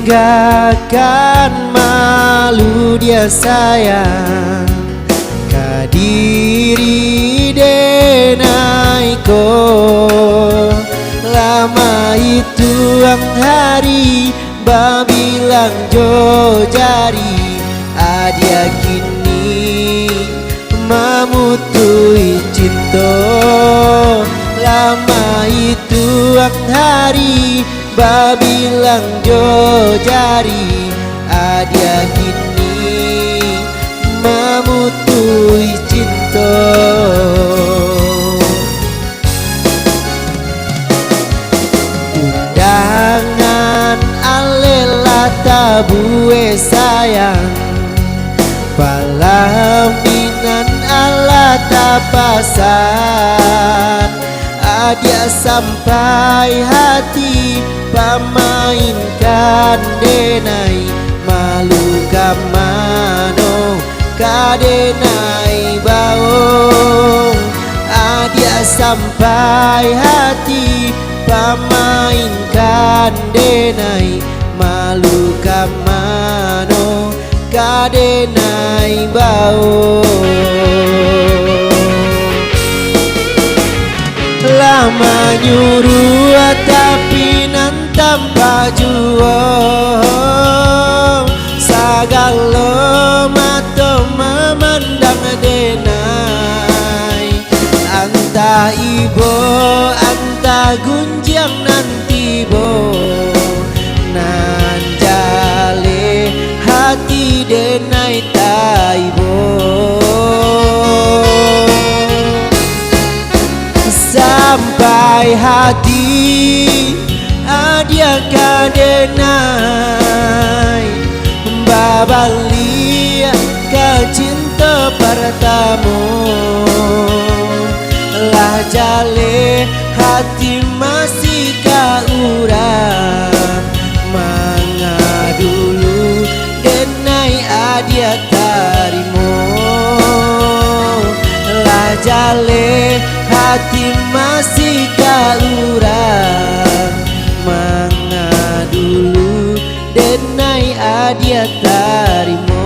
Gak akan malu dia sayang kadiri denai ko. Lama itu ang hari babilang jo jari adia kini mamutui cinta. Lama itu ang hari babilang jo jari adia kini mamutui cinta. Undangan alela tabue sayang palaminan ala tapasan adia sampai hati pamainkan denai malu kamano kadenai bau. Adia sampai hati pamainkan denai malu kamano kadenai bau. Lama nyuruh tapi nan tanpa jual sagalo mato memandang denai. Anta ibo anta gunjang nanti bo nan jale hati denai taibo. Sampai hati adia kadenai babali ke cinta pertama. Lah jale hati masih kaurang manga dulu denai adia tarimo. Lah jale hati masih kaurang manga dulu denai adia tarimo.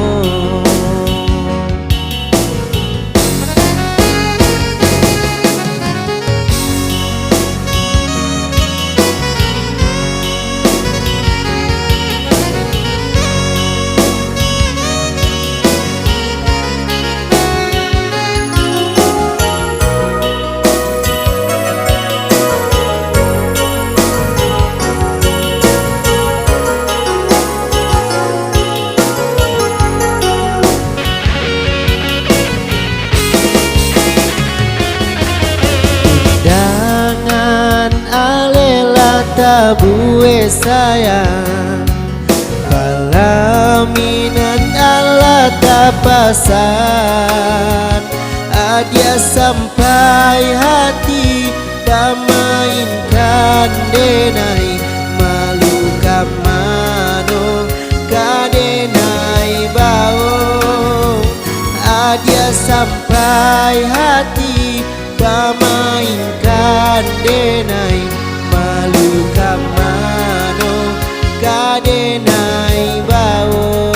Tabue sayang palaminan ala tapasan adia sampai hati pamainkan denai malu kamano kadenai bau. Adia sampai hati pamainkan denai malu kamano kadenai bau.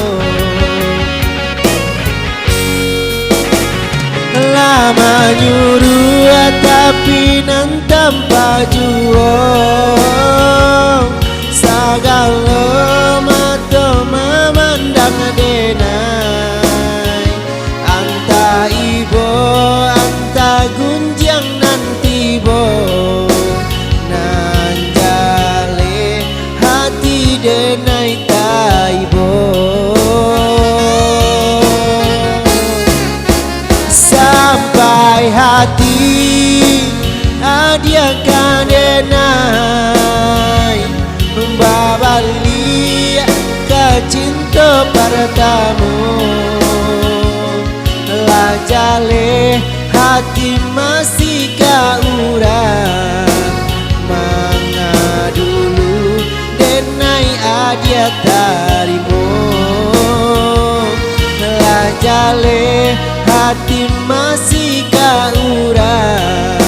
Lama nyuruh tapi nan tanpa jual sagalo mato memandang denai. Anta ibo anta gunjang nanti bo denai taibo. Sampai hati adia kadenai babali ke cinta pertama. Lah jale hati masih kaurang manga dulu denai adia tarimo. Lah jale hati masih kaurang